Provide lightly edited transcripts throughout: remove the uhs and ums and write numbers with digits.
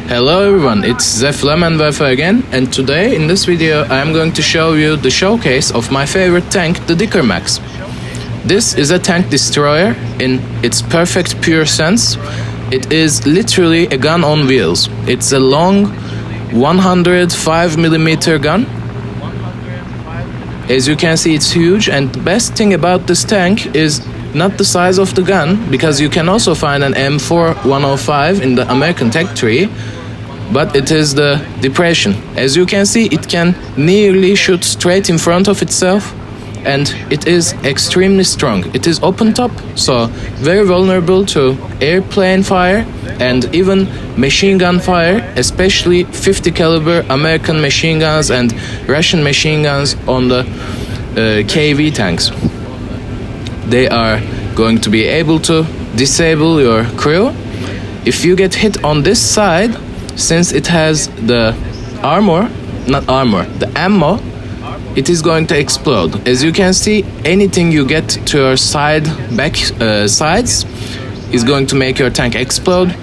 Hello everyone, it's ZeFlammenwerfer again, and today in this video I am going to show you the showcase of my favorite tank, the Thiccness. This is a tank destroyer in its perfect pure sense. It is literally a gun on wheels. It's a long 105mm gun. As you can see, it's huge, and the best thing about this tank is not the size of the gun, because you can also find an M4 105 in the American Tech tree, but it is the depression. As you can see, it can nearly shoot straight in front of itself, and it is extremely strong. It is open top, so very vulnerable to airplane fire and even machine gun fire, especially 50 caliber American machine guns and Russian machine guns on the KV tanks. They are going to be able to disable your crew. If you get hit on this side, since it has the the ammo, it is going to explode. As you can see, anything you get to your sides is going to make your tank explode.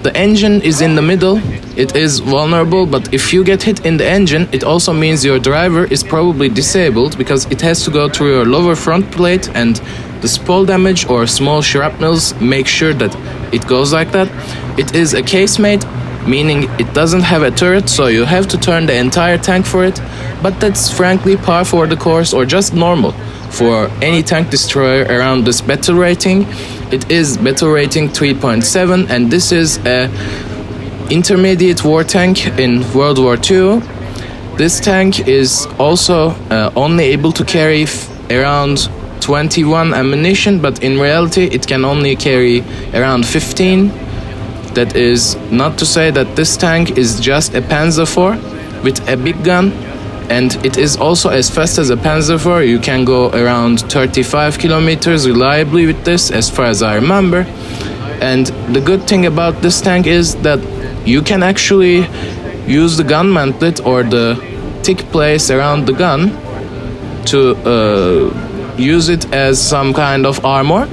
The engine is in the middle. It is vulnerable, but if you get hit in the engine, it also means your driver is probably disabled, because it has to go through your lower front plate, and the spall damage or small shrapnels make sure that it goes like that. It is a casemate, meaning it doesn't have a turret, so you have to turn the entire tank for it, but that's frankly par for the course, or just normal for any tank destroyer around this battle rating. It is battle rating 3.7, and this is a intermediate war tank in World War II. This tank is also only able to carry around 21 ammunition, but in reality it can only carry around 15. That is not to say that this tank is just a Panzer IV with a big gun, and it is also as fast as a Panzer IV. You can go around 35 kilometers reliably with this, as far as I remember. And the good thing about this tank is that you can actually use the gun mantlet or the thick place around the gun to use it as some kind of armor.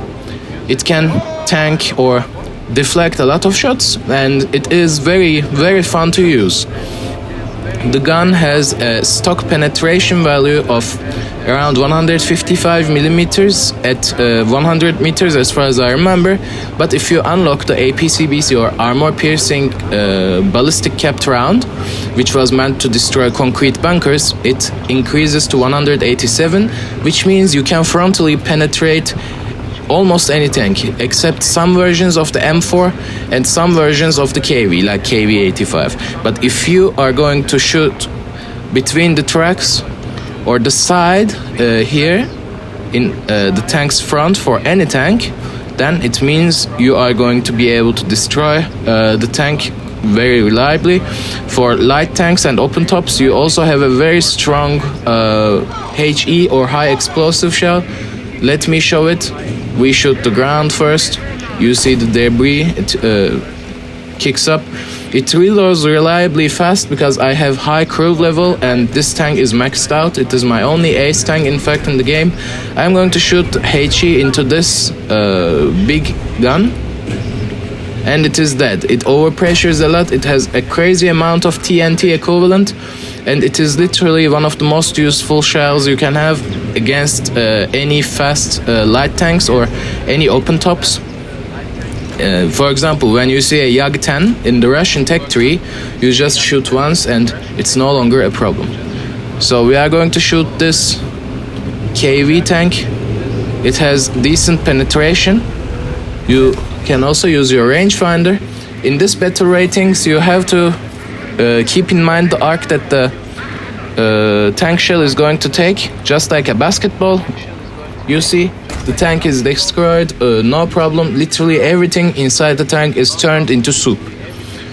It can tank or deflect a lot of shots, and it is very, very fun to use. The gun has a stock penetration value of around 155 millimeters at 100 meters, as far as I remember. But if you unlock the APCBC or armor-piercing ballistic capped round, which was meant to destroy concrete bunkers, it increases to 187, which means you can frontally penetrate almost any tank, except some versions of the M4 and some versions of the KV, like KV-85. But if you are going to shoot between the tracks or the side here in the tank's front for any tank, then it means you are going to be able to destroy the tank very reliably. For light tanks and open tops, you also have a very strong HE or high explosive shell. Let me show it. We shoot the ground first. You see the debris, it kicks up. It reloads reliably fast because I have high crew level and this tank is maxed out. It is my only ace tank, in fact, in the game. I'm going to shoot HE into this big gun, and it is dead. It overpressures a lot. It has a crazy amount of TNT equivalent, and it is literally one of the most useful shells you can have against any fast light tanks or any open tops. For example, when you see a YAG-10 in the Russian Tech tree, you just shoot once and it's no longer a problem. So we are going to shoot this KV tank. It has decent penetration. You can also use your rangefinder. In this battle ratings, you have to keep in mind the arc that the tank shell is going to take, just like a basketball. You see, the tank is destroyed, no problem. Literally everything inside the tank is turned into soup.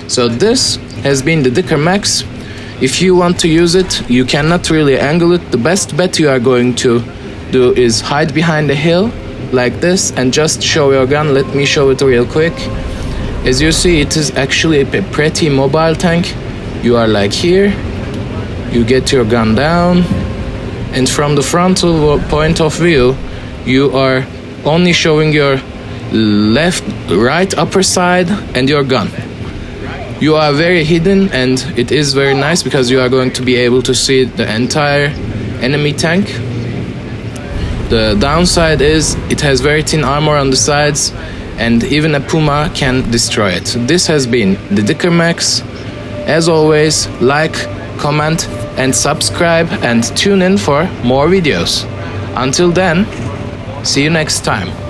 So this has been the Thiccness. If you want to use it, you cannot really angle it. The best bet you are going to do is hide behind a hill like this and just show your gun. Let me show it real quick. As you see, it is actually a pretty mobile tank. You are like here, you get your gun down, and from the frontal point of view, you are only showing your right upper side and your gun. you are very hidden, and it is very nice because you are going to be able to see the entire enemy tank. The downside is it has very thin armor on the sides, and even a Puma can destroy it. This has been the Thiccness. As always, like, comment and subscribe and tune in for more videos. Until then, see you next time.